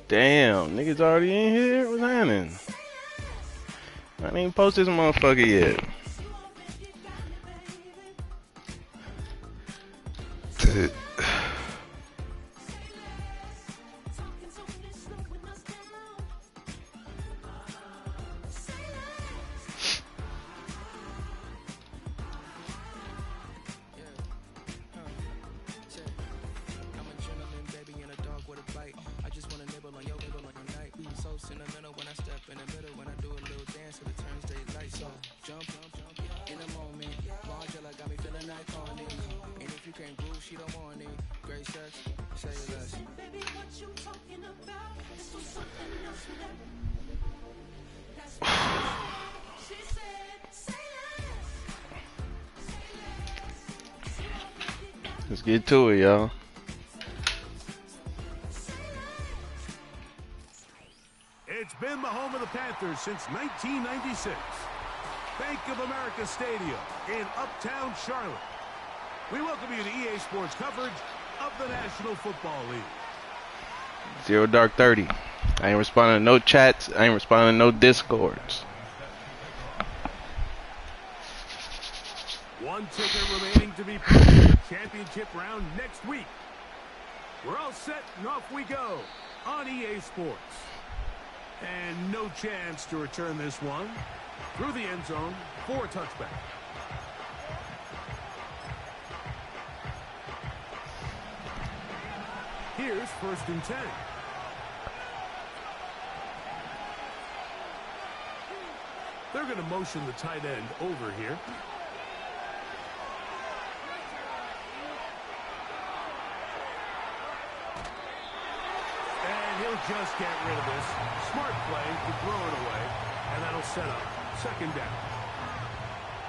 Damn, niggas already in here? What's happening? I ain't even post this motherfucker yet. Let's get to it, y'all. It's been the home of the Panthers since 1996. Bank of America Stadium in Uptown Charlotte. We welcome you to EA Sports coverage of the National Football League. Zero Dark 30. I ain't responding to no chats. I ain't responding to no discords. One ticket remaining to be played in the championship round next week. We're all set and off we go on EA Sports. And no chance to return this one through the end zone for a touchback. Here's 1st and 10. They're going to motion the tight end over here. He'll just get rid of this. Smart play to throw it away, and that'll set up 2nd down.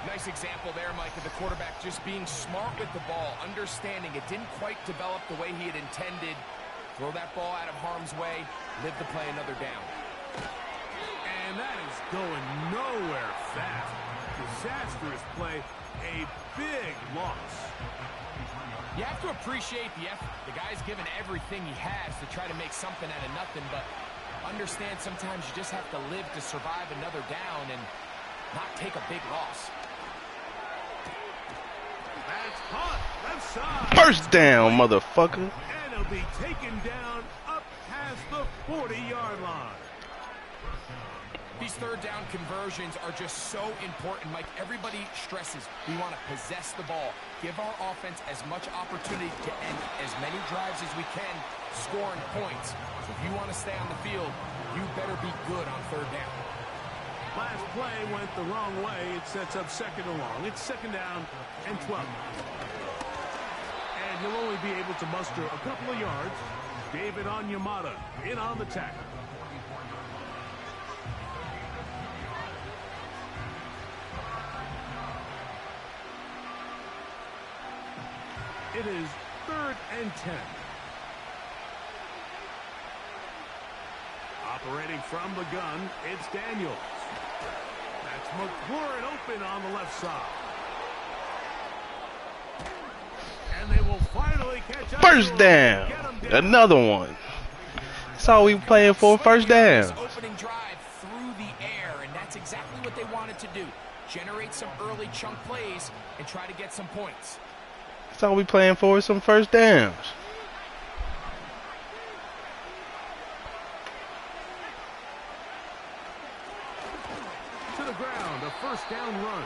Nice example there, Mike, of the quarterback just being smart with the ball, understanding it didn't quite develop the way he had intended. Throw that ball out of harm's way, live to play another down. And that is going nowhere fast. Disastrous play, a big loss. You have to appreciate the effort. The guy's given everything he has to try to make something out of nothing, but understand sometimes you just have to live to survive another down and not take a big loss. That's hot. Left side. First down, motherfucker. And he'll be taken down up past the 40-yard line. These 3rd down conversions are just so important, Mike. Everybody stresses we want to possess the ball, give our offense as much opportunity to end as many drives as we can, scoring points. So if you want to stay on the field, you better be good on 3rd down. Last play went the wrong way. It sets up 2nd and long. It's 2nd down and 12. And you'll only be able to muster a couple of yards. David Onyemata in on the tackle. It is 3rd and 10. Operating from the gun, it's Daniels. That's McLaurin open on the left side. And they will finally catch up. 1st down. Another one. That's all we playing for, 1st down. Opening drive through the air, and that's exactly what they wanted to do. Generate some early chunk plays and try to get some points. That's all we playing for, is some 1st downs. To the ground, a 1st down run.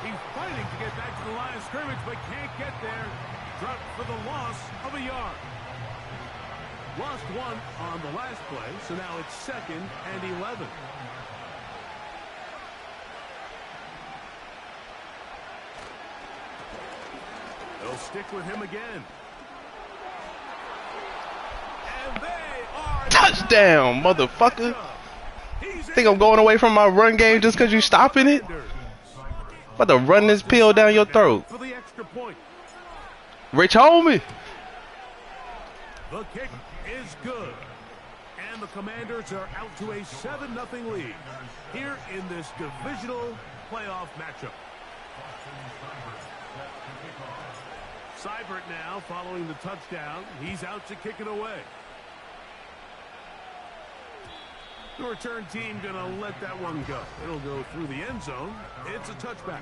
He's fighting to get back to the line of scrimmage, but can't get there. Dropped for the loss of a yard. Lost 1 on the last play, so now it's 2nd and 11. They'll stick with him again. And they are Touchdown, motherfucker. Think I'm going away from my run game just because you stopping it? About to run this pill down your throat. For the extra point. Rich homie. The kick is good. And the Commanders are out to a 7-0 lead here in this divisional playoff matchup. Seibert now following the touchdown. He's out to kick it away. The return team going to let that one go. It'll go through the end zone. It's a touchback.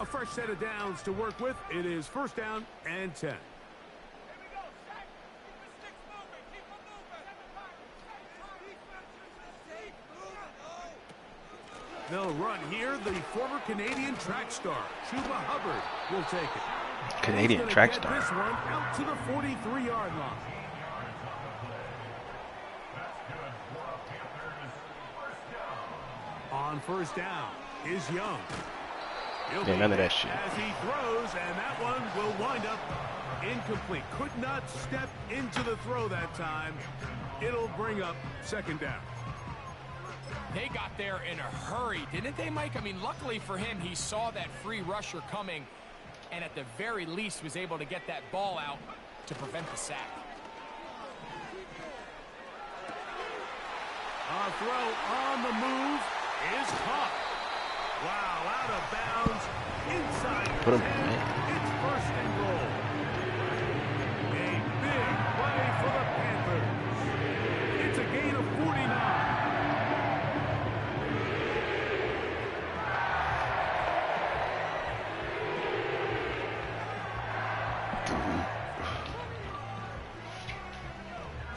A fresh set of downs to work with. It is first down and 10. They'll run here. The former Canadian track star, Chuba Hubbard, will take it. Canadian track star. This one out to the 43-yard line. On first down is Young. Yeah, none of that shit. As he throws, and that one will wind up incomplete. Could not step into the throw that time. It'll bring up second down. They got there in a hurry, didn't they, Mike? I mean, luckily for him, he saw that free rusher coming, and at the very least was able to get that ball out to prevent the sack. A throw on the move is caught. Wow, out of bounds, inside Put him, 10. man. It's first and goal. A big play for the Panthers. It's a gain of 49.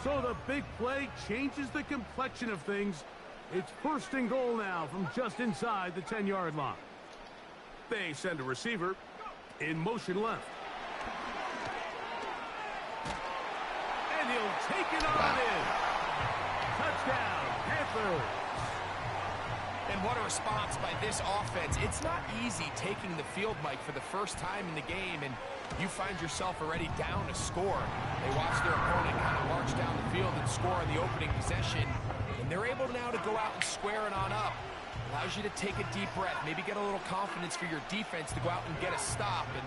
So the big play changes the complexion of things. It's first and goal now from just inside the 10-yard line. They send a receiver in motion left. And he'll take it on in. Touchdown, Panthers. And what a response by this offense. It's not easy taking the field, Mike, for the first time in the game, and you find yourself already down a score. They watch their opponent kind of march down the field and score on the opening possession, and they're able now to go out and square it on up. Allows you to take a deep breath, maybe get a little confidence for your defense to go out and get a stop, and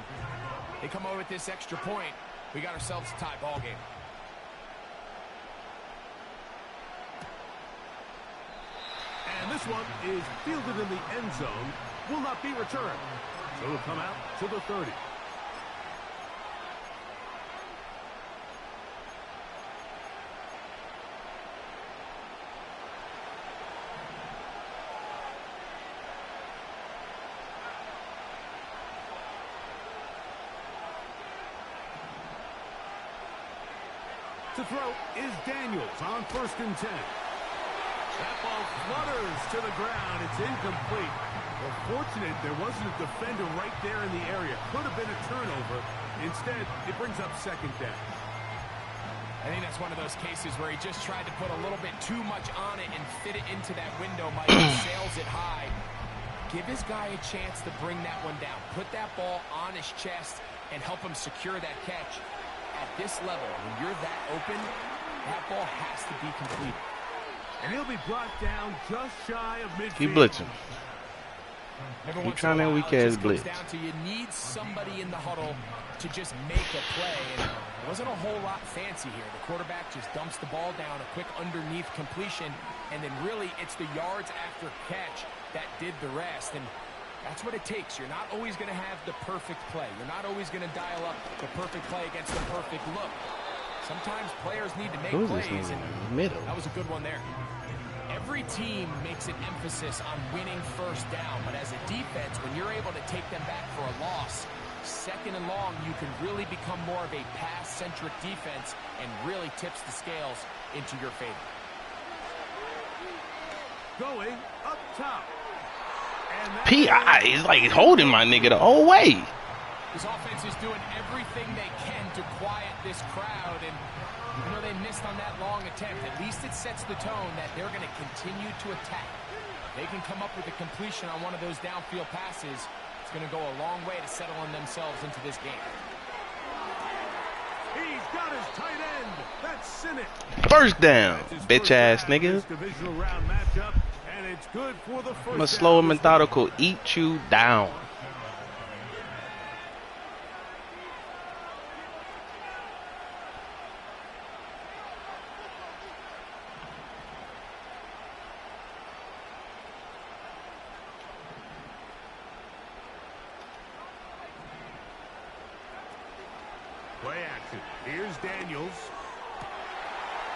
they come over with this extra point. We got ourselves a tie ball game. And this one is fielded in the end zone. Will not be returned. So it'll come out to the 30. To throw is Daniels on first and 10. That ball flutters to the ground. It's incomplete. Well, fortunate there wasn't a defender right there in the area. Could have been a turnover. Instead, it brings up second down. I think that's one of those cases where he just tried to put a little bit too much on it and fit it into that window. Mike sails it high. Give his guy a chance to bring that one down. Put that ball on his chest and help him secure that catch. At this level, when you're that open, that ball has to be completed. And he'll be brought down just shy of midfield. Keep blitzing. Keep trying that weak ass blitz. Down to you need somebody in the huddle to just make a play. And it wasn't a whole lot fancy here. The quarterback just dumps the ball down, a quick underneath completion, and then really it's the yards after catch that did the rest. And that's what it takes. You're not always going to have the perfect play. You're not always going to dial up the perfect play against the perfect look. Sometimes players need to make plays, and that was a good one there. Every team makes an emphasis on winning first down, but as a defense, when you're able to take them back for a loss, second and long, you can really become more of a pass-centric defense and really tips the scales into your favor. Going up top. P.I. is like holding my nigga the whole way. This offense is doing everything they can to quiet this crowd, and even though they missed on that long attempt, at least it sets the tone that they're going to continue to attack. They can come up with a completion on one of those downfield passes. It's going to go a long way to settling themselves into this game. He's got his tight end. That's Sinnott. First down, bitch ass nigga. Divisional round matchup, and it's good for the first. I'm a slow and methodical eat you down. action. Here's Daniels.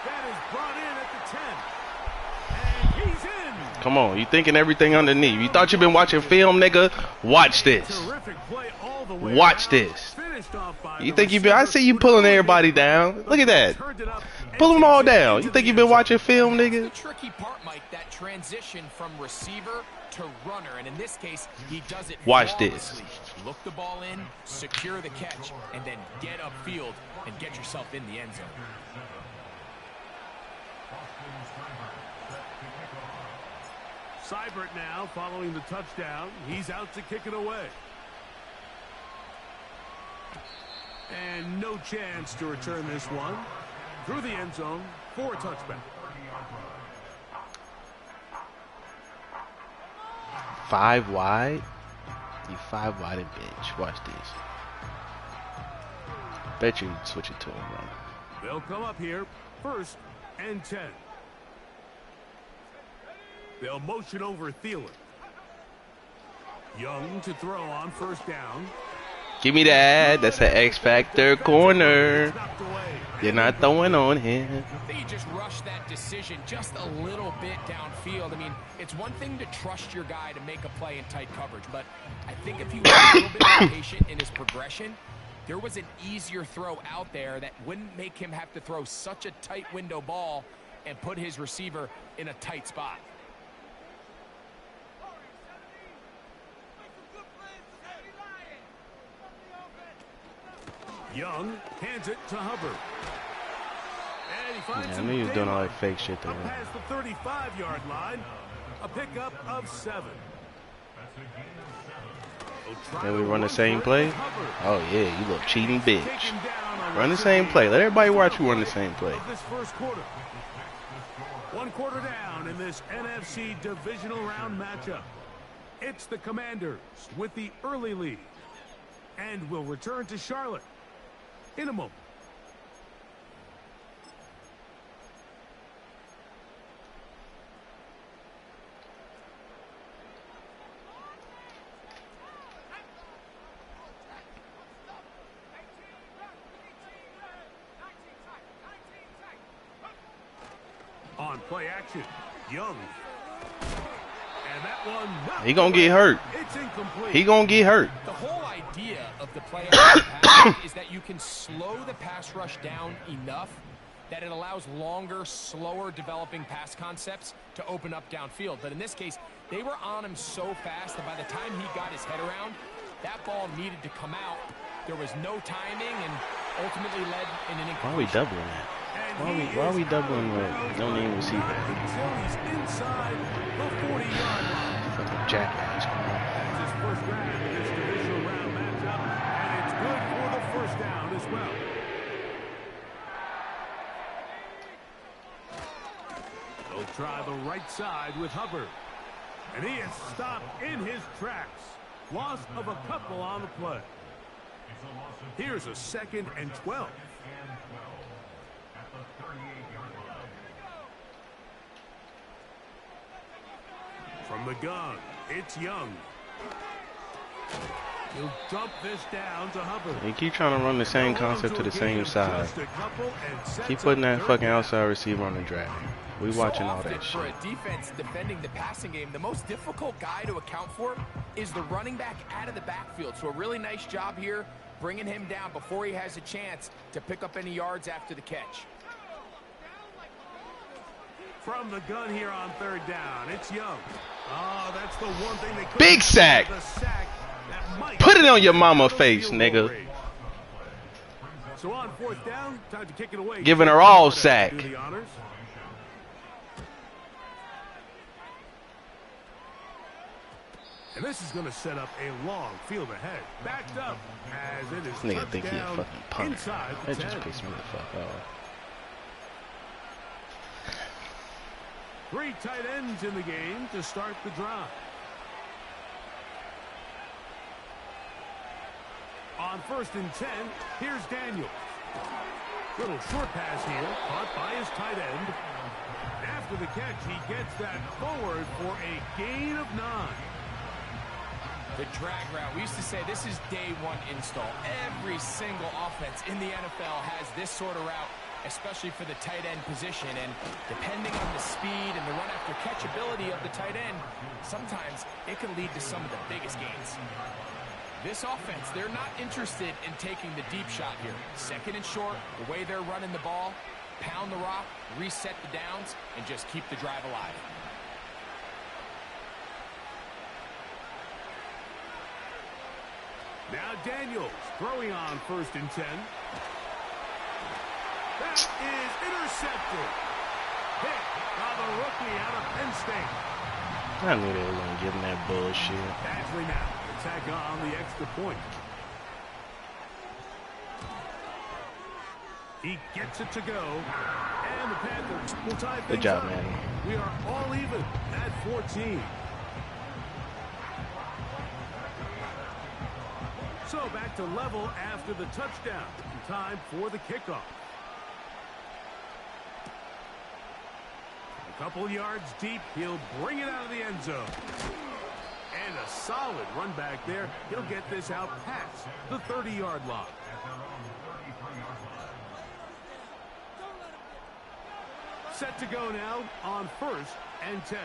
That is brought in at the 10. And he's in. Come on, you thinking everything underneath. You thought you've been watching film, nigga? Watch this. Terrific play all the way Watch around. this. Finished off by You the think you've been, I receiver see you who pulling didn't everybody get it. down. Look at that. Turned it up and Pull them all takes it down. into You think the you've been end zone. watching film, The nigga? tricky part, Mike, that transition from receiver to runner, and in this case, he does it Watch this. flawlessly. Look the ball in, secure the catch, and then get upfield and get yourself in the end zone. Seibert now following the touchdown. He's out to kick it away. And no chance to return this one. Through the end zone for a touchback. 5 wide. You 5 wide and bitch. Watch this. Bet you switch it to a run. They'll come up here. 1st and 10. They'll motion over Thielen. Young to throw on 1st down. Give me that. That's an X Factor corner. Knocked away. You're not throwing on him. I think he just rushed that decision just a little bit downfield. I mean, it's one thing to trust your guy to make a play in tight coverage, but I think if he was a little bit more patient in his progression, there was an easier throw out there that wouldn't make him have to throw such a tight window ball and put his receiver in a tight spot. Young hands it to Hubbard. And he finds Yeah, I some knew he was doing all daylight that fake shit there. up past the 35-yard line. A pickup of 7. Then we run the same play? Oh yeah, you little cheating bitch. Run the same play. Let everybody watch you run the same play. This first quarter. 1 quarter down in this NFC divisional round matchup. It's the Commanders with the early lead. And will return to Charlotte in a moment. On play action, Young. And that one, He gonna get hurt. it's incomplete. He gonna get hurt. The whole idea of the play action pass is that you can slow the pass rush down enough that it allows longer, slower developing pass concepts to open up downfield. But in this case, they were on him so fast that by the time he got his head around, that ball needed to come out. There was no timing and ultimately led in an Why are we incompletion. doubling that? Why are we doubling with no name receiver? Until he's inside the 40-yard line. Fucking jackass. That's his first grab in this divisional round matchup, and it's good for the first down as well. They'll try the right side with Hubbard. And he is stopped in his tracks. Loss of a couple on the play. Here's a 2nd and 12. From the gun, it's Young. He'll dump this down to Hubbard. You keep trying to run the same concept to the same side. Keep putting that fucking outside receiver on the drag. We watching all that For shit. a defense defending the passing game, the most difficult guy to account for is the running back out of the backfield. So a really nice job here, bringing him down before he has a chance to pick up any yards after the catch. From the gun here on 3rd down, it's Young. Oh, that's the one thing they couldn't Big do, sack. the sack that might Put it on your mama the face, field goal nigga. range. So on 4th down, time to kick it away. Giving her all Do sack. the honors. And this is going to set up a long field ahead. Backed up as it is This nigga think he a touchdown fucking punter. inside the That just 10. pissed me the fuck off. 3 tight ends in the game to start the drive. On 1st and 10, here's Daniels. Little short pass here, caught by his tight end. After the catch, he gets that forward for a gain of 9. The drag route. We used to say this is day one install. Every single offense in the NFL has this sort of route, especially for the tight end position. And depending on the speed and the run after catch ability of the tight end, sometimes it can lead to some of the biggest gains. This offense, they're not interested in taking the deep shot here. Second and short, the way they're running the ball, pound the rock, reset the downs, and just keep the drive alive. Now Daniels throwing on 1st and 10. That is intercepted. Hit by the rookie out of Penn State. I knew they were going to give him that bullshit. Badgley now attack on the extra point. He gets it to go. And the Panthers will tie things Good job, up. man. We are all even at 14. So back to level after the touchdown. Time for the kickoff. A couple yards deep. He'll bring it out of the end zone. And a solid run back there. He'll get this out past the 30-yard line. Set to go now on 1st and 10.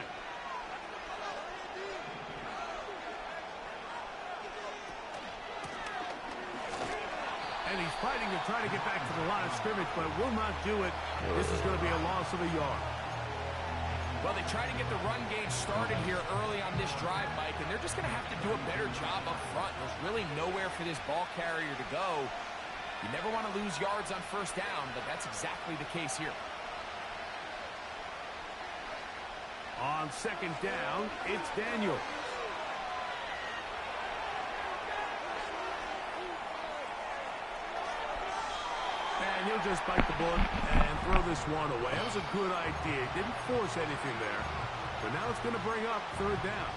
And he's fighting to try to get back to the line of scrimmage, but will not do it. This is going to be a loss of a yard. Well, they try to get the run game started here early on this drive, Mike, and they're just going to have to do a better job up front. There's really nowhere for this ball carrier to go. You never want to lose yards on 1st down, but that's exactly the case here. On 2nd down, it's Daniels. And he'll just bite the bullet and throw this one away. That was a good idea. Didn't force anything there. But now it's going to bring up 3rd down.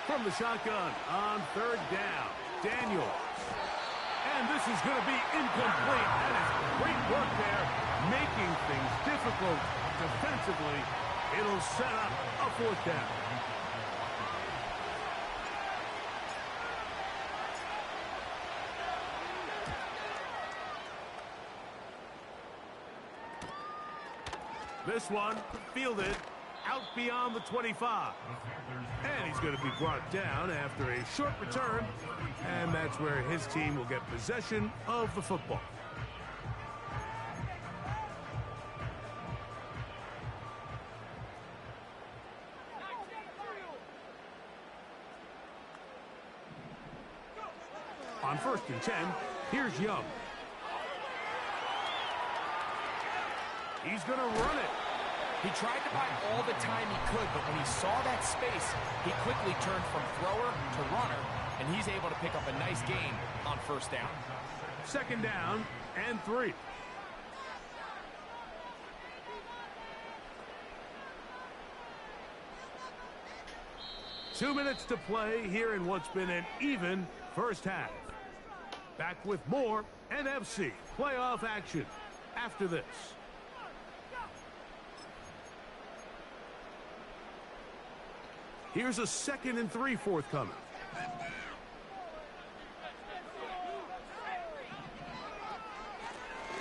From the shotgun on 3rd down, Daniels. And this is going to be incomplete. That is great work there, making things difficult defensively. It'll set up a 4th down. This one fielded out beyond the 25. And he's going to be brought down after a short return. And that's where his team will get possession of the football. On 1st and 10, here's Young. He's going to run it. He tried to buy all the time he could, but when he saw that space, he quickly turned from thrower to runner, and he's able to pick up a nice gain on 1st down. 2nd down and 3. Two minutes to play here in what's been an even 1st half. Back with more NFC playoff action after this. Here's a 2nd and 3 forthcoming.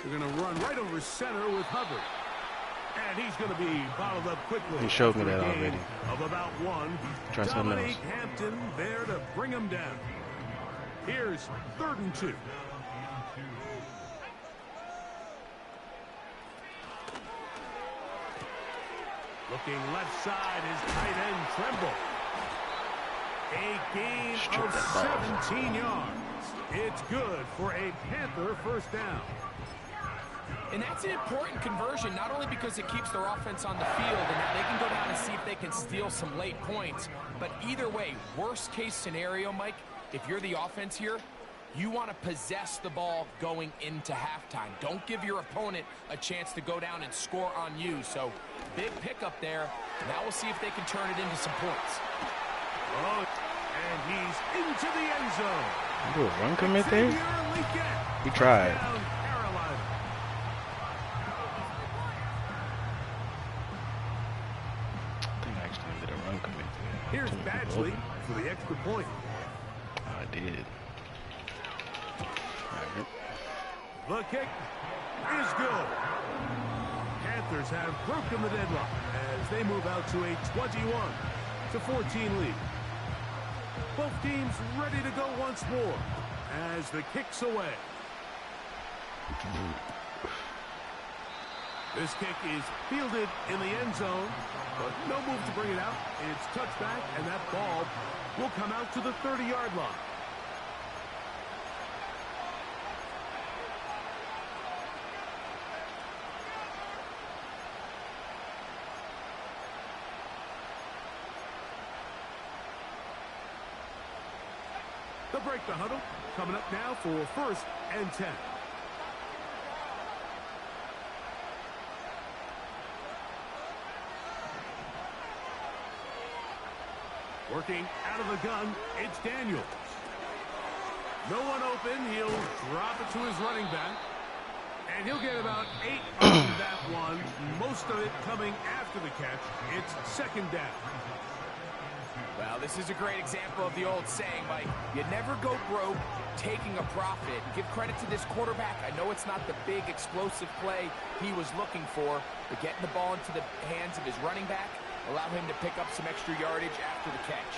They're going to run right over center with Hubbard. And he's going to be bottled up quickly. He showed me that already. Of about 1. Try something Dominique else. Hampton there to bring him down. Here's 3rd and 2. Looking left side is tight end Tremble. A gain of 17 yards. It's good for a Panther 1st down. And that's an important conversion, not only because it keeps their offense on the field, and now they can go down and see if they can steal some late points. But either way, worst case scenario, Mike, if you're the offense here, you want to possess the ball going into halftime. Don't give your opponent a chance to go down and score on you. So big pickup there. Now we'll see if they can turn it into some points. Oh, and he's into the end zone. Do a run commit there? He tried. I think I actually did a run commit there. Here's Badgley for the extra point. I did. The kick is good. Panthers have broken the deadlock as they move out to a 21-14 lead. Both teams ready to go once more as the kick's away. This kick is fielded in the end zone, but no move to bring it out. It's touchback, and that ball will come out to the 30-yard line. They'll break the huddle. Coming up now for 1st and 10. Working out of the gun, it's Daniels. No one open. He'll drop it to his running back. And he'll get about 8 on that one. Most of it coming after the catch. It's 2nd down. Well, this is a great example of the old saying, Mike. You never go broke taking a profit. Give credit to this quarterback. I know it's not the big explosive play he was looking for, but getting the ball into the hands of his running back allowed him to pick up some extra yardage after the catch.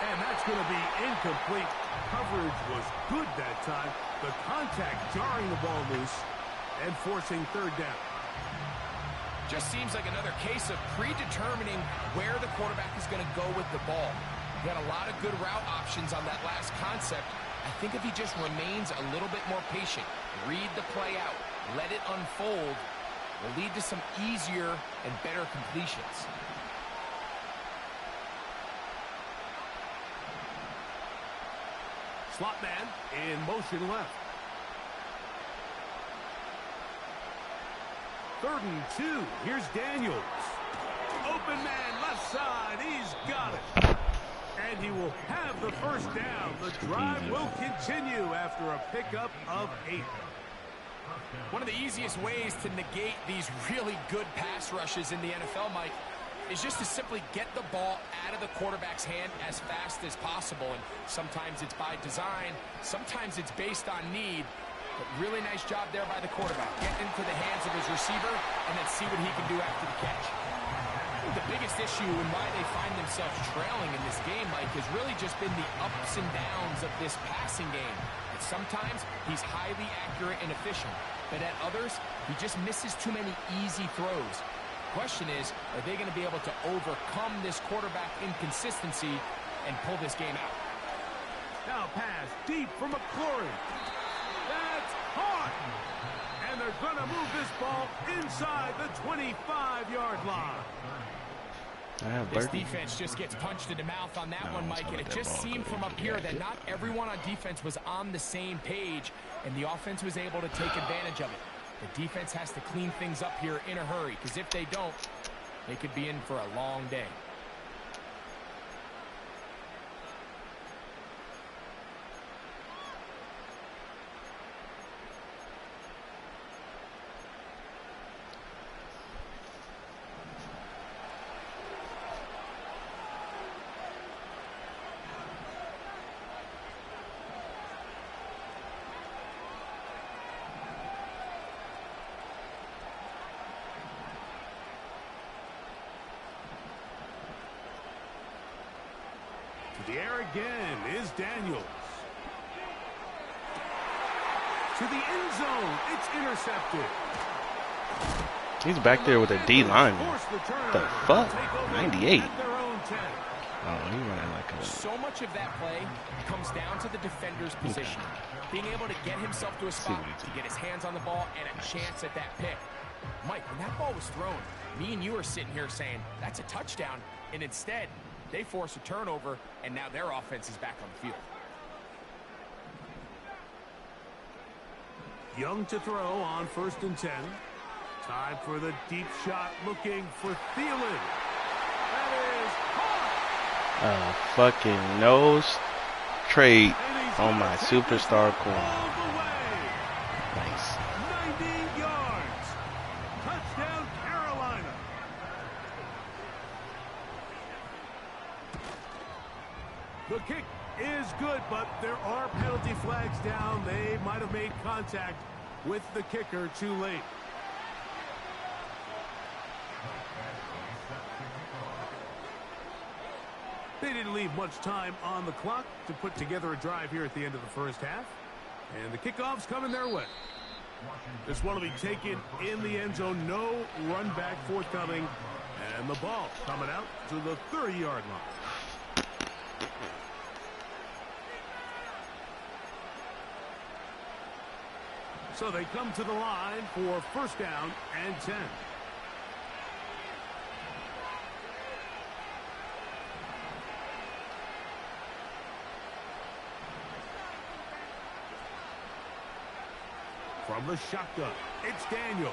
And that's going to be incomplete. Coverage was good that time. The contact jarring the ball loose and forcing 3rd down. Just seems like another case of predetermining where the quarterback is going to go with the ball. He had a lot of good route options on that last concept. I think if he just remains a little bit more patient, read the play out, let it unfold, will lead to some easier and better completions. Slot man in motion left. 3rd and 2. Here's Daniels. Open man left side. He's got it. And he will have the 1st down. The drive will continue after a pickup of 8. One of the easiest ways to negate these really good pass rushes in the NFL, Mike, is just to simply get the ball out of the quarterback's hand as fast as possible. And sometimes it's by design. Sometimes it's based on need. But really nice job there by the quarterback. Get into the hands of his receiver and then see what he can do after the catch. The biggest issue and why they find themselves trailing in this game, Mike, has really just been the ups and downs of this passing game. And sometimes he's highly accurate and efficient, but at others, he just misses too many easy throws. The question is, are they going to be able to overcome this quarterback inconsistency and pull this game out? Now pass deep for McClory. That's hard. And they're going to move this ball inside the 25-yard line. This defense just gets punched in the mouth on that one, Mike, and it just seemed from up here that not everyone on defense was on the same page, and the offense was able to take advantage of it. The defense has to clean things up here in a hurry, because if they don't, they could be in for a long day. To the air again is Daniels. To the end zone. It's intercepted. He's back there with a D lineman. The fuck? 98. Oh, he running like a... So much of that play comes down to the defender's position. Being able to get himself to a spot to get his hands on the ball and a chance at that pick. Mike, when that ball was thrown, me and you are sitting here saying, that's a touchdown. And instead, they force a turnover, and now their offense is back on the field. Young to throw on 1st and 10. Time for the deep shot, looking for Thielen. That is hard. Fucking nose trade on my superstar coin. Nice. 90 yards. Touchdown, Carolina. The kick is good, but there are penalty flags down. They might have made contact with the kicker too late. They didn't leave much time on the clock to put together a drive here at the end of the first half. And the kickoff's coming their way. This one will be taken in the end zone. No run back forthcoming. And the ball coming out to the 30-yard line. So they come to the line for first down and 10. From the shotgun, it's Daniels.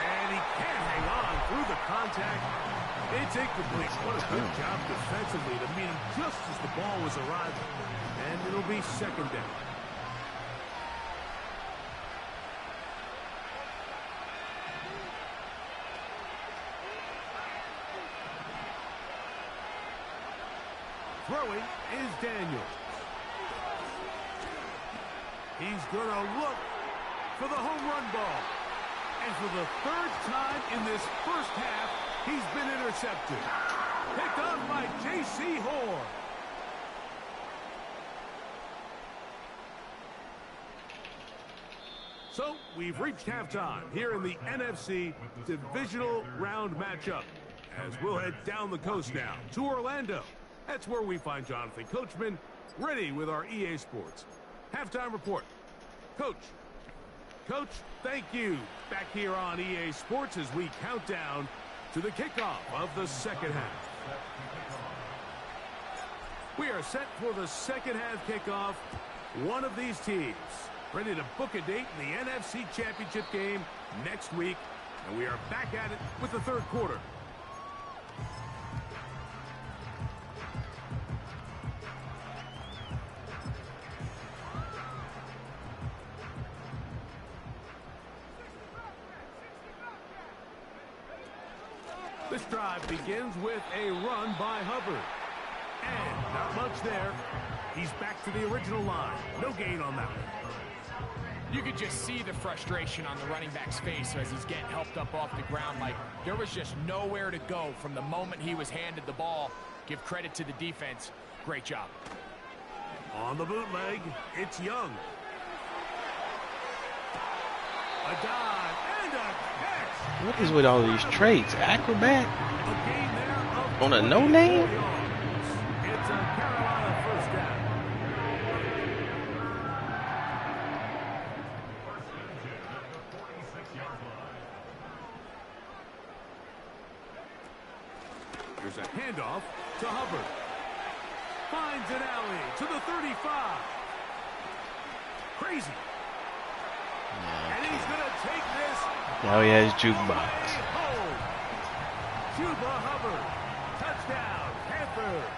And he can't hang on through the contact. It's incomplete. What a good job defensively to meet him just as the ball was arriving. And it'll be second down. Throwing is Daniels. He's going to look for the home run ball. And for the third time in this first half, he's been intercepted. Picked up by J.C. Horn. So we've reached halftime here in the NFC Divisional Round matchup. As we'll head down the coast now to Orlando. That's where we find Jonathan Coachman ready with our EA Sports halftime report. Coach, thank you. Back here on EA Sports as we count down to the kickoff of the second half. We are set for the second half kickoff. One of these teams ready to book a date in the NFC Championship game next week. And we are back at it with the third quarter. This drive begins with a run by Hubbard. And not much there. He's back to the original line. No gain on that one. You could just see the frustration on the running back's face as he's getting helped up off the ground. Like there was just nowhere to go from the moment he was handed the ball. Give credit to the defense. Great job. On the bootleg, it's Young. A dive and a catch. What is with all these traits? Acrobat? A gain there of On a no-name? It's a Carolina first down. There's a handoff to Hubbard. Finds an alley to the 35. Crazy. And he's going to take this. Now he has jukebox. Chuba Hubbard. Touchdown, Panthers.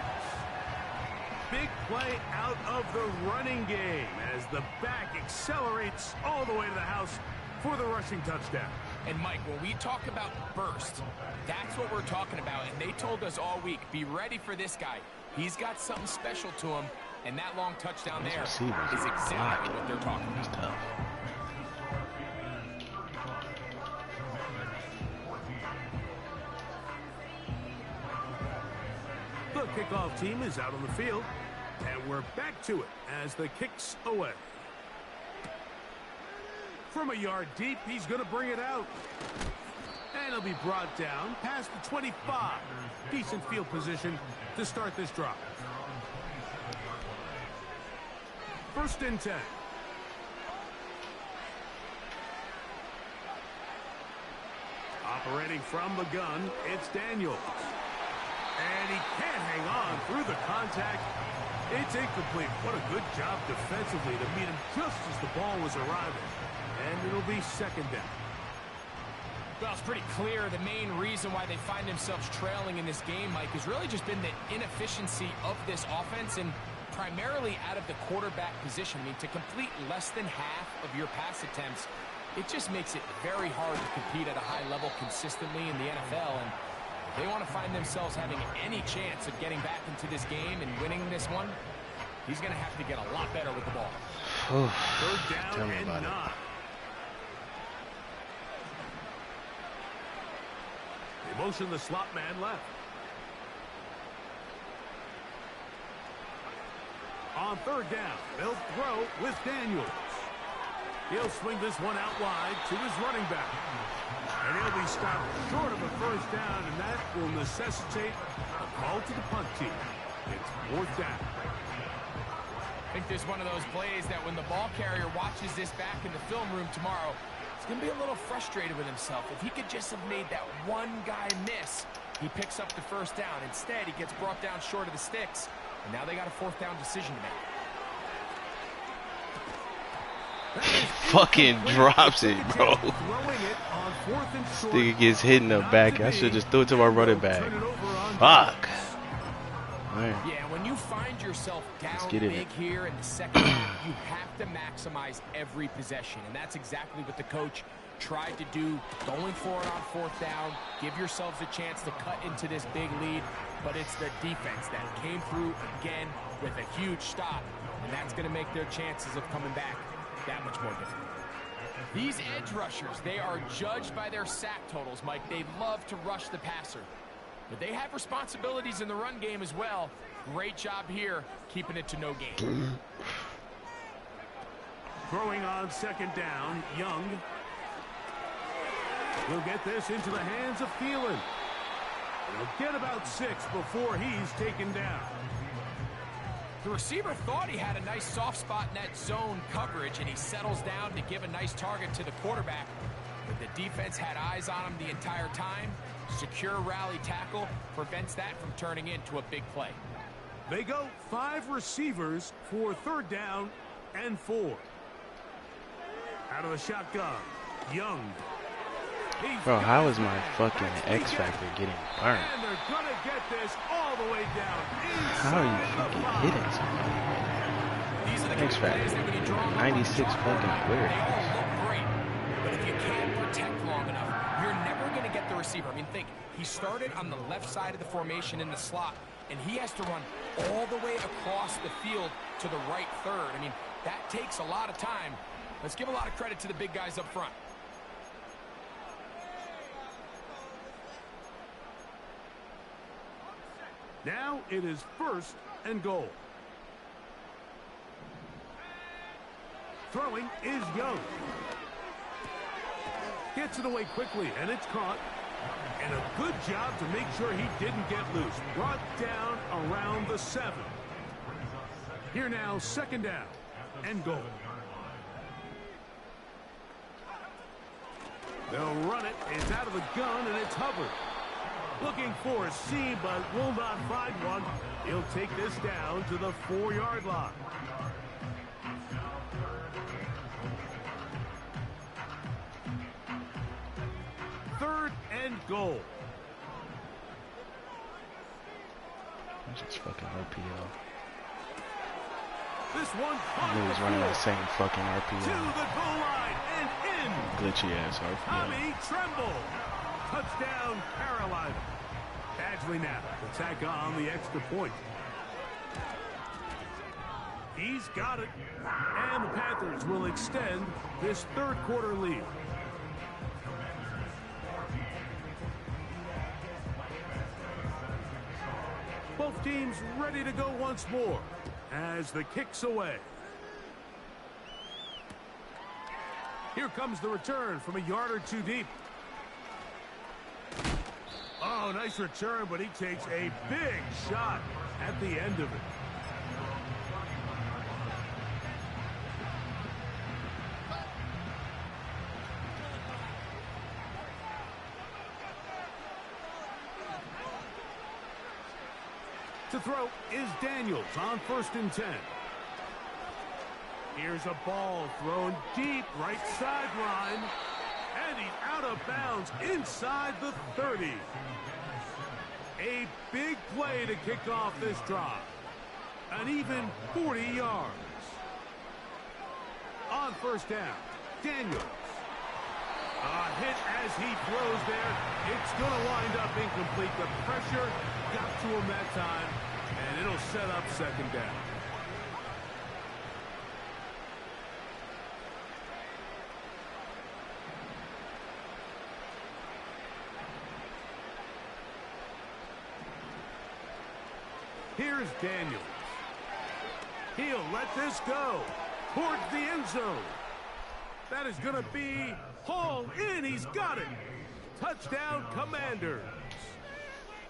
Big play out of the running game as the back accelerates all the way to the house for the rushing touchdown. And Mike, when we talk about burst, that's what we're talking about. And they told us all week, be ready for this guy. He's got something special to him. And that long touchdown there is exactly what they're talking about. Tough. The kickoff team is out on the field, and we're back to it as the kick's away. From a yard deep, he's going to bring it out. And he'll be brought down past the 25. Decent field position to start this drive. First and 10. Operating from the gun, it's Daniels. And he can't hang on through the contact. It's incomplete. What a good job defensively to meet him just as the ball was arriving. And it'll be second down. Well, it's pretty clear the main reason why they find themselves trailing in this game, Mike, has really just been the inefficiency of this offense and primarily out of the quarterback position. I mean, to complete less than half of your pass attempts, it just makes it very hard to compete at a high level consistently in the NFL. And if they want to find themselves having any chance of getting back into this game and winning this one, he's going to have to get a lot better with the ball. Third down Tell me and about it. 9. They motion the slot man left. On third down, they'll throw with Daniels. He'll swing this one out wide to his running back. And he'll be stopped short of a first down, and that will necessitate a call to the punt team. It's fourth down. I think this is one of those plays that when the ball carrier watches this back in the film room tomorrow, he's going to be a little frustrated with himself. If he could just have made that one guy miss, he picks up the first down. Instead, he gets brought down short of the sticks, and now they got a fourth down decision to make. Fucking drops it, bro. Nigga gets hit in the back. I should just throw it to my running back. Fuck. Man. Yeah, when you find yourself down get big here in the second half, you have to maximize every possession, and that's exactly what the coach tried to do, going for it on fourth down. Give yourselves a chance to cut into this big lead, but it's the defense that came through again with a huge stop, and that's going to make their chances of coming back that much more difficult. These edge rushers, they are judged by their sack totals, Mike. They love to rush the passer, but they have responsibilities in the run game as well. Great job here, keeping it to no gain. Throwing on second down, Young. He'll get this into the hands of Thielen. He'll get about 6 before he's taken down. The receiver thought he had a nice soft spot in that zone coverage, and he settles down to give a nice target to the quarterback. But the defense had eyes on him the entire time. Secure rally tackle prevents that from turning into a big play. They go 5 receivers for third down and 4. Out of the shotgun, Young. Bro, how is my fucking X Factor getting burned? And they're gonna get this all the way down. How are you fucking hitting somebody? These are the X Factor. 96 fucking clear. They all look great, but if you can't protect long enough, you're never going to get the receiver. I mean, think, he started on the left side of the formation in the slot, and he has to run all the way across the field to the right third. I mean, that takes a lot of time. Let's give a lot of credit to the big guys up front. Now it is first and goal. Throwing is Young. Gets it away quickly, and it's caught. And a good job to make sure he didn't get loose. Brought down around the 7. Here now, second down and goal. They'll run it. It's out of the gun, and it's Hubbard. Looking for a seam, but will not find one. He'll take this down to the 4-yard line. Third and goal. That's just fucking RPO. This one I knew he was running that same fucking to RPO. the goal line and in. Glitchy ass RPO. Tommy Tremble. Touchdown, Carolina. Badgley now to tack on the extra point. He's got it. And the Panthers will extend this third quarter lead. Both teams ready to go once more as the kick's away. Here comes the return from a yard or two deep. Oh, nice return, but he takes a big shot at the end of it. To throw is Daniels on 1st and 10. Here's a ball thrown deep right sideline. And And he's out of bounds inside the 30. A big play to kick off this drive. An even 40 yards. On first down, Daniels. A hit as he throws there. It's going to wind up incomplete. The pressure got to him that time, and it'll set up second down. Here's Daniels. He'll let this go towards the end zone. That is going to be hauled in. He's got it. Touchdown, Commanders.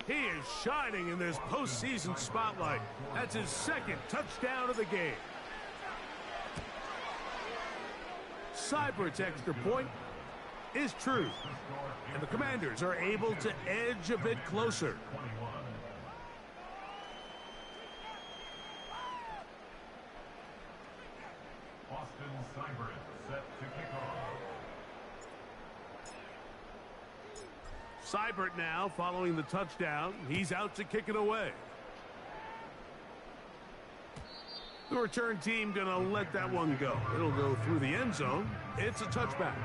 He is shining in this postseason spotlight. That's his second touchdown of the game. Seibert's extra point is true. And the Commanders are able to edge a bit closer. Seibert now following the touchdown. He's out to kick it away. The return team going to let that one go. It'll go through the end zone. It's a touchback.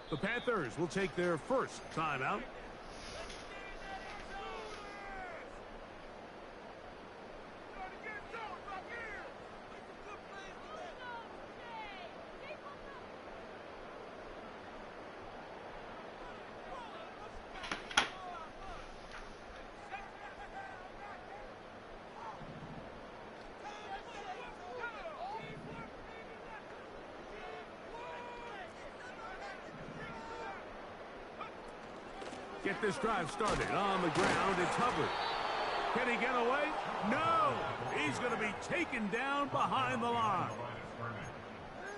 The Panthers will take their first timeout. Get this drive started on the ground. It's Hubbard. Can he get away? No! He's going to be taken down behind the line.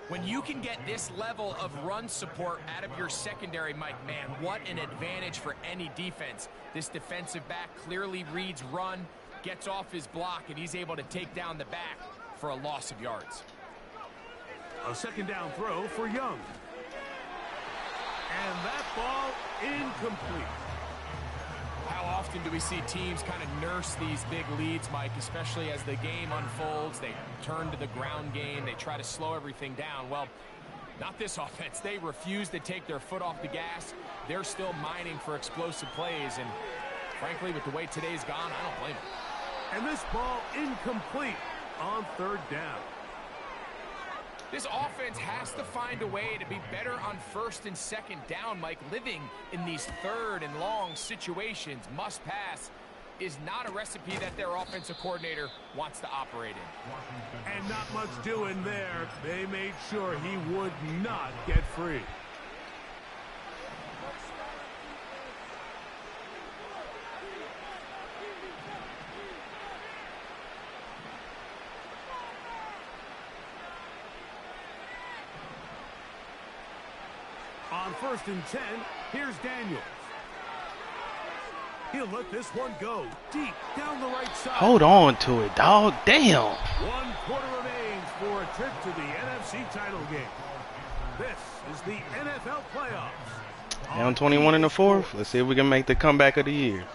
When you can get this level of run support out of your secondary, Mike, man, what an advantage for any defense. This defensive back clearly reads run, gets off his block, and he's able to take down the back for a loss of yards. A second down throw for Young. And that ball incomplete. How often do we see teams kind of nurse these big leads, Mike, especially as the game unfolds? They turn to the ground game. They try to slow everything down. Well, not this offense. They refuse to take their foot off the gas. They're still mining for explosive plays. And frankly, with the way today's gone, I don't blame them. And this ball incomplete on third down. This offense has to find a way to be better on first and second down, Mike. Living in these third and long situations, must pass, is not a recipe that their offensive coordinator wants to operate in. And not much doing there. They made sure he would not get free. On first and 10, here's Daniels. He'll let this one go deep down the right side. Hold on to it, dog. Damn. 1 quarter remains for a trip to the NFC title game. This is the NFL playoffs. Down 21 in the fourth. Let's see if we can make the comeback of the year.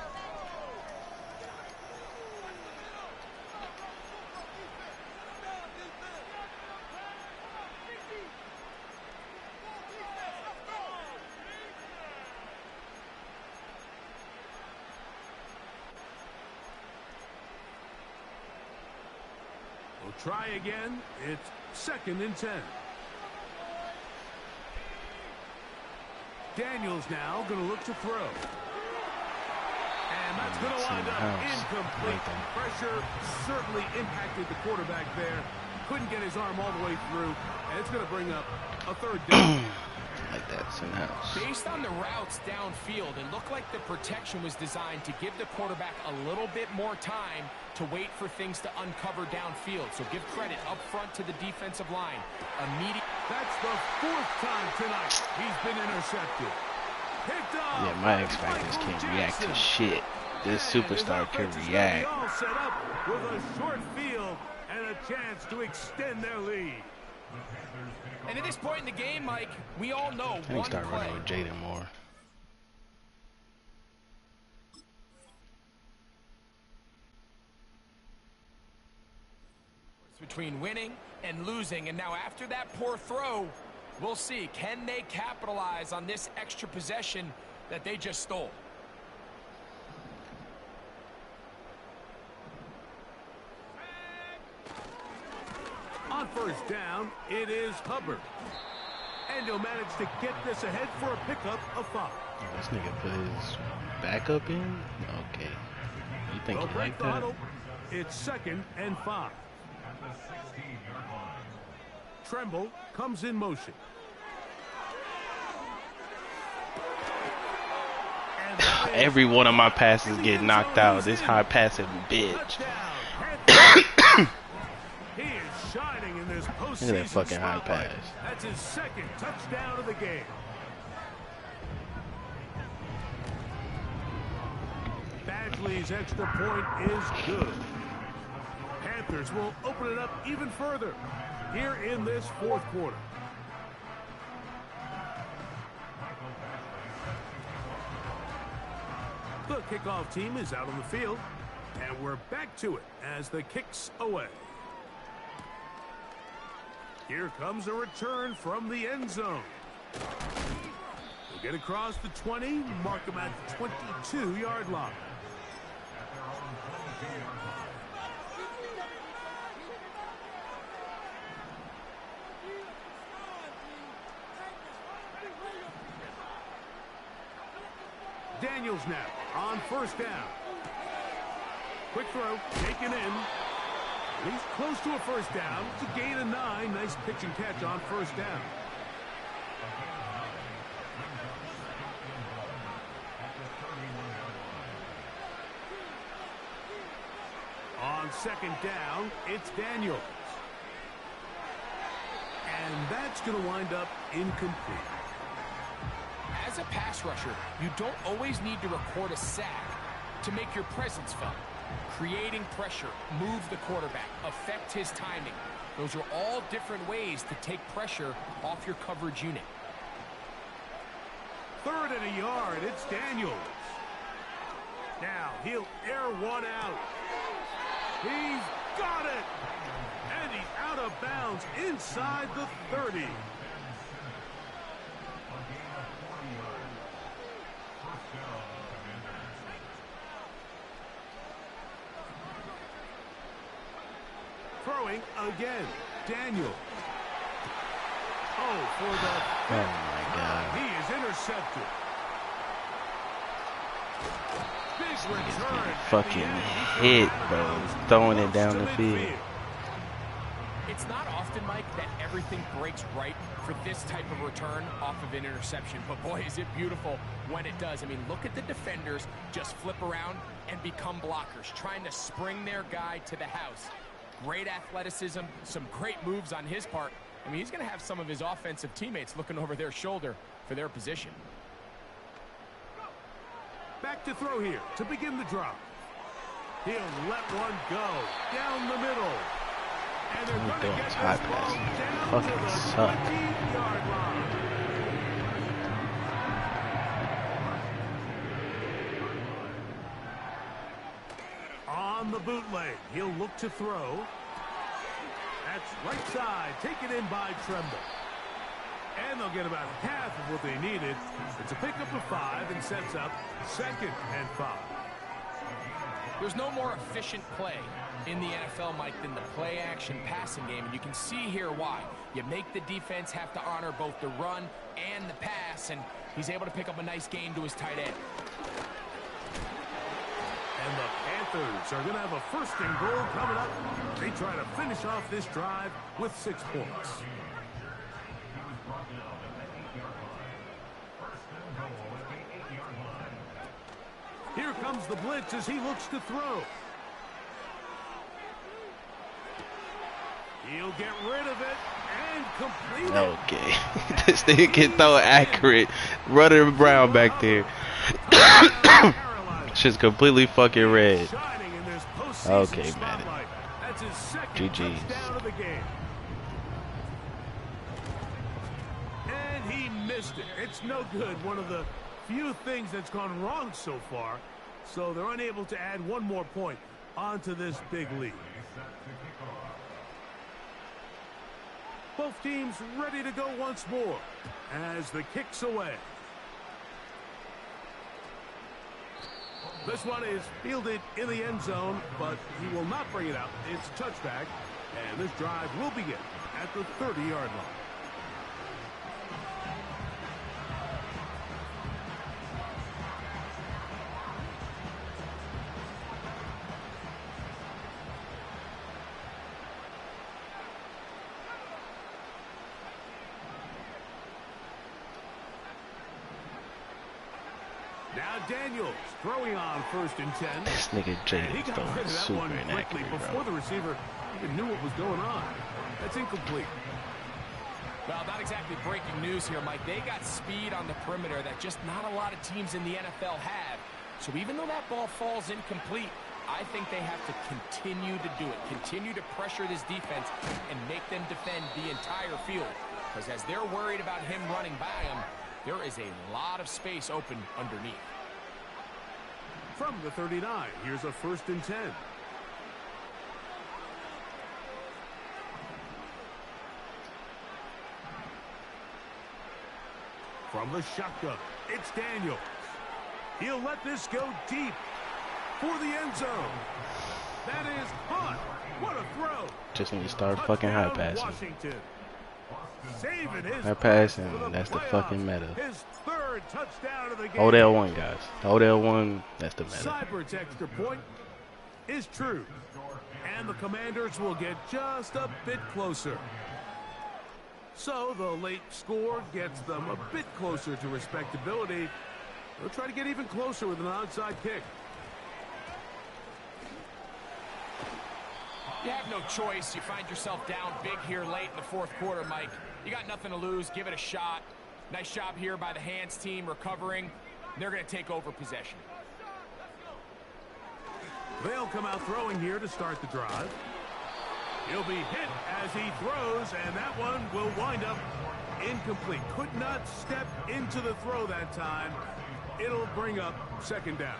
Try again. It's second and 10. Daniels now going to look to throw. And that's going to wind up incomplete. Pressure certainly impacted the quarterback there. couldn't get his arm all the way through, and it's going to bring up a third down. Like that's in the house. Based on the routes downfield, it looked like the protection was designed to give the quarterback a little bit more time to wait for things to uncover downfield. So give credit up front to the defensive line. That's the 4th time tonight he's been intercepted. Picked up. Yeah, my X Factors can't react to shit. This superstar can react. All set up with a short field and a chance to extend their lead. And at this point in the game, Mike, we all know I need to start running with Jaden more. Between winning and losing, and now after that poor throw, we'll see, can they capitalize on this extra possession that they just stole? On first down, it is Hubbard. And he'll manage to get this ahead for a pickup of 5. This nigga put his backup in? Okay. You think you like that? It's 2nd and 5. Tremble comes in motion. Every one of my passes get knocked out. This high passing bitch. He is shining in this postseason. Look at that fucking high pass. That's his 2nd touchdown of the game. Badgley's extra point is good. Panthers will open it up even further here in this 4th quarter. The kickoff team is out on the field, and we're back to it as the kick's away. Here comes a return from the end zone. We'll get across the 20, mark him at the 22-yard line. Daniels now on first down. Quick throw, taken in. He's close to a first down. It's a gain of 9. Nice pitch and catch on first down. On second down, it's Daniels. And that's going to wind up incomplete. As a pass rusher, you don't always need to record a sack to make your presence felt. Creating pressure, move the quarterback, affect his timing. Those are all different ways to take pressure off your coverage unit. 3rd and a yard, it's Daniels. Now he'll air one out. He's got it! And he's out of bounds inside the 30. Throwing again, Daniel. Oh, for the... Oh my God. He is intercepted. Big return. Fucking hit, bro. Throwing it down the field. It's not often, Mike, that everything breaks right for this type of return off of an interception. But boy, is it beautiful when it does. I mean, look at the defenders just flip around and become blockers, trying to spring their guy to the house. Great athleticism, some great moves on his part. I mean, he's going to have some of his offensive teammates looking over their shoulder for their position. Back to throw here to begin the drop. He'll let one go down the middle. And they're going to get this ball down to the 20-yard line. On the bootleg, he'll look to throw. That's right side, taken in by Tremble. And they'll get about half of what they needed. It's a pickup of 5 and sets up 2nd and 5. There's no more efficient play in the NFL, Mike, than the play-action passing game, and you can see here why. You make the defense have to honor both the run and the pass, and he's able to pick up a nice gain to his tight end. And the Panthers are going to have a first and goal coming up. They try to finish off this drive with 6 points. Here comes the blitz as he looks to throw. He'll get rid of it and complete it. Okay. This nigga can throw it accurate. Running around back there. Shit's completely fucking red. Okay, man. GG's. And he missed it. It's no good. One of the few things that's gone wrong so far. So they're unable to add one more point onto this big lead. Both teams ready to go once more as the kick's away. This one is fielded in the end zone, but he will not bring it out. It's a touchback, and this drive will begin at the 30-yard line. Now Daniels throwing on 1st and 10. This nigga Jay is throwing super quickly inaccurate, before the receiver even knew what was going on. That's incomplete. Well, not exactly breaking news here, Mike. They got speed on the perimeter that just not a lot of teams in the NFL have. So even though that ball falls incomplete, I think they have to continue to do it. Continue to pressure this defense and make them defend the entire field. Because as they're worried about him running by them, there is a lot of space open underneath. From the 39, here's a 1st and 10. From the shotgun, it's Daniels. He'll let this go deep for the end zone. That is hot. What a throw. Just need to start fucking high passing. Washington. High passing, that's the fucking meta. His 3rd touchdown of the game. Hold L1, guys. Hold L1, that's the meta. Cyber's extra point is true. And the Commanders will get just a bit closer. So the late score gets them a bit closer to respectability. They'll try to get even closer with an onside kick. You have no choice. You find yourself down big here late in the 4th quarter, Mike. You got nothing to lose. Give it a shot. Nice job here by the hands team recovering. They're going to take over possession. They'll come out throwing here to start the drive. He'll be hit as he throws, and that one will wind up incomplete. Could not step into the throw that time. It'll bring up 2nd down.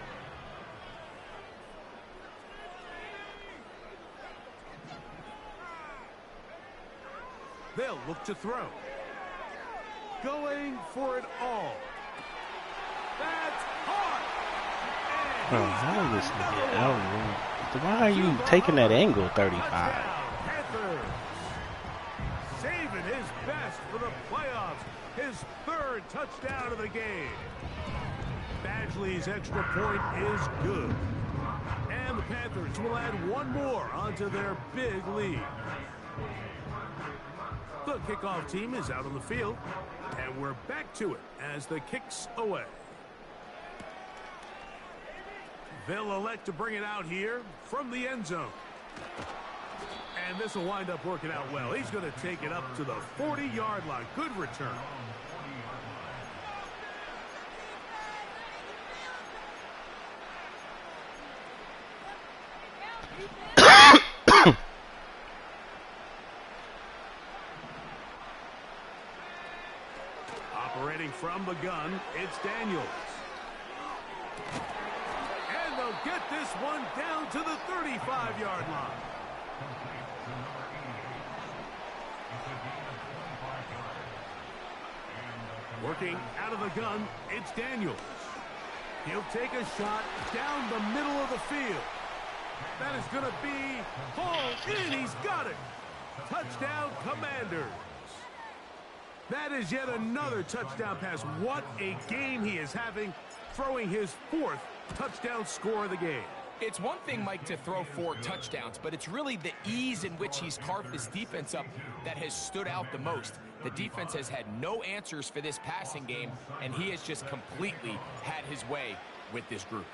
They'll look to throw. Going for it all. That's hard. Bro, how is this nigga L1? Why are you taking that angle 35? Panthers saving his best for the playoffs. His 3rd touchdown of the game. Badgley's extra point is good. And the Panthers will add one more onto their big lead. The kickoff team is out on the field, and we're back to it as the kick's away. They'll elect to bring it out here from the end zone. And this will wind up working out well. He's going to take it up to the 40-yard line. Good return. Operating from the gun, it's Daniels. And they'll get this one down to the 35-yard line. Working out of the gun, it's Daniels. He'll take a shot down the middle of the field. That is going to be hauled in. He's got it. Touchdown, Commanders. That is yet another touchdown pass. What a game he is having, throwing his 4th touchdown score of the game. It's one thing, Mike, to throw 4 touchdowns, but it's really the ease in which he's carved this defense up that has stood out the most. The defense has had no answers for this passing game, and he has just completely had his way with this group.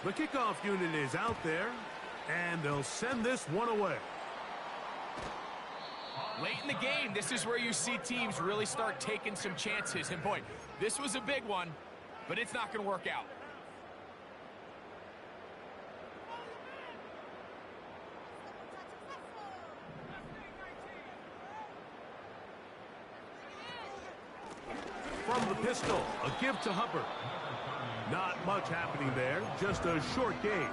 The kickoff unit is out there, and they'll send this one away. Late in the game, this is where you see teams really start taking some chances. And boy, this was a big one, but it's not going to work out. From the pistol, a give to Hubbard. Not much happening there, just a short game.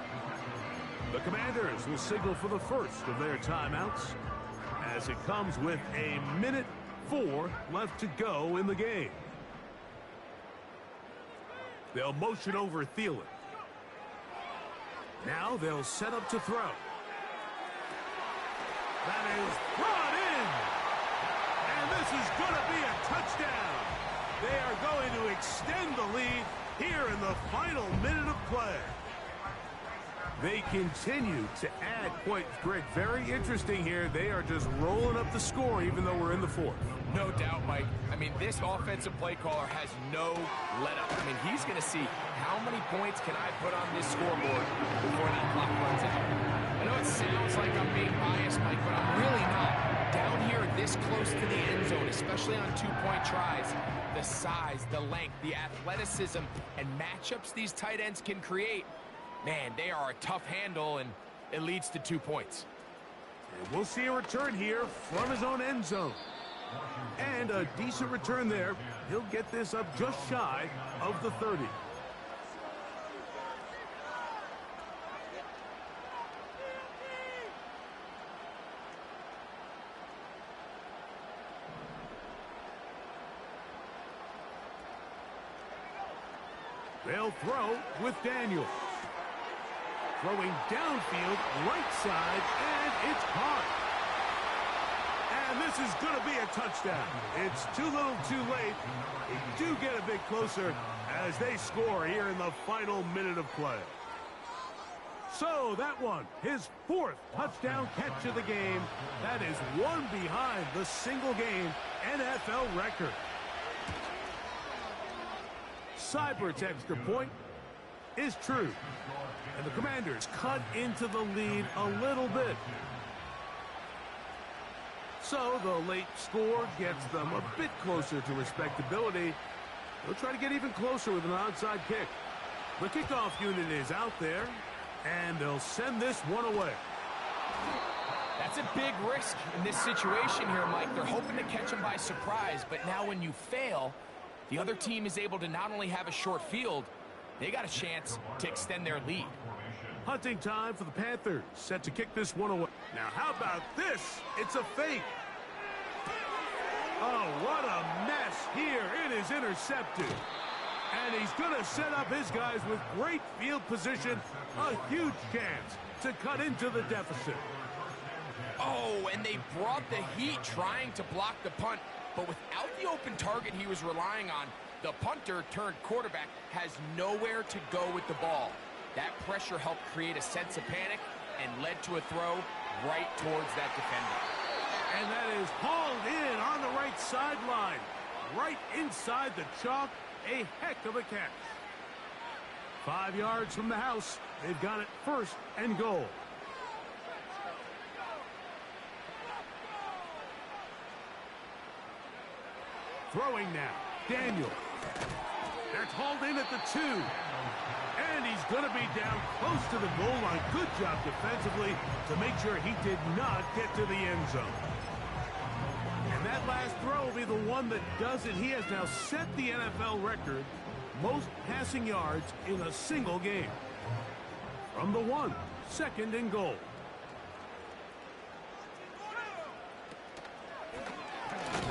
The Commanders will signal for the first of their timeouts as it comes with 1:04 left to go in the game. They'll motion over Thielen. Now they'll set up to throw. That is brought in. And this is going to be a touchdown. They are going to extend the lead here in the final minute of play. They continue to add points. Greg, very interesting here. They are just rolling up the score even though we're in the fourth. No doubt, Mike. I mean, this offensive play caller has no let-up. I mean, he's going to see how many points can I put on this scoreboard before that clock runs out. I know it sounds like I'm being biased, Mike, but I'm really not. Down here this close to the end zone, especially on 2-point tries, the size, the length, the athleticism, and matchups these tight ends can create, man, they are a tough handle, and it leads to 2 points. And we'll see a return here from his own end zone. And a decent return there. He'll get this up just shy of the 30. They'll throw with Daniel. Throwing downfield, right side, and it's caught. And this is going to be a touchdown. It's too little too late. They do get a bit closer as they score here in the final minute of play. So that one, his 4th touchdown catch of the game. That is one behind the single-game NFL record. Seibert's extra point is true. And the Commanders cut into the lead a little bit. So the late score gets them a bit closer to respectability. They'll try to get even closer with an onside kick. The kickoff unit is out there, and they'll send this one away. That's a big risk in this situation here, Mike. They're hoping to catch him by surprise, but now when you fail, the other team is able to not only have a short field, they got a chance to extend their lead. Hunting time for the Panthers, set to kick this one away. Now, how about this? It's a fake. Oh, what a mess here. It is intercepted. And he's going to set up his guys with great field position. A huge chance to cut into the deficit. Oh, and they brought the heat trying to block the punt. But without the open target he was relying on, the punter turned quarterback has nowhere to go with the ball. That pressure helped create a sense of panic and led to a throw right towards that defender. And that is hauled in on the right sideline. Right inside the chalk. A heck of a catch. 5 yards from the house. They've got it 1st and goal. Throwing now. Daniel. That's hauled in at the 2. And he's going to be down close to the goal line. Good job defensively to make sure he did not get to the end zone. And that last throw will be the one that does it. He has now set the NFL record, most passing yards in a single game. From the 1, 2nd and goal.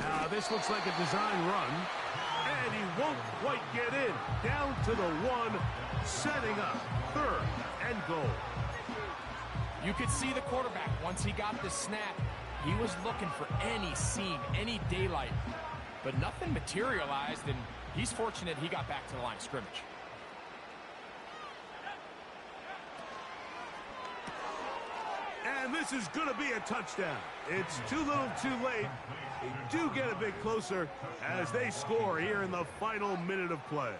Now this looks like a design run. And he won't quite get in. Down to the 1, setting up 3rd and goal. You could see the quarterback, once he got the snap, he was looking for any seam, any daylight. But nothing materialized, and he's fortunate he got back to the line of scrimmage. And this is going to be a touchdown. It's too little too late. They do get a bit closer as they score here in the final minute of play.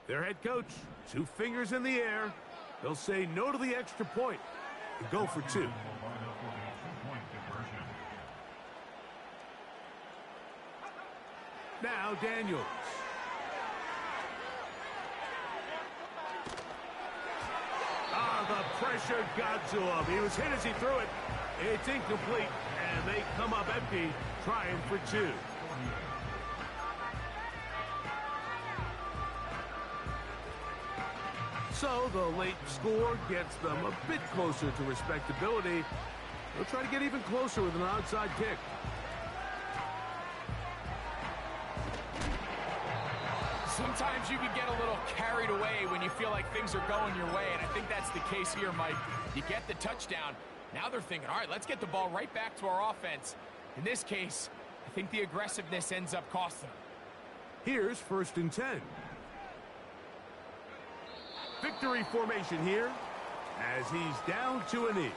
Their head coach, 2 fingers in the air. They'll say no to the extra point and go for 2. Now Daniels. The pressure got to him. He was hit as he threw it. It's incomplete, and they come up empty, trying for 2. So the late score gets them a bit closer to respectability. They'll try to get even closer with an onside kick. Sometimes you can get a little carried away when you feel like things are going your way, and I think that's the case here, Mike. You get the touchdown. Now they're thinking, all right, let's get the ball right back to our offense. In this case, I think the aggressiveness ends up costing them. Here's 1st and 10. Victory formation here as he's down to a knee.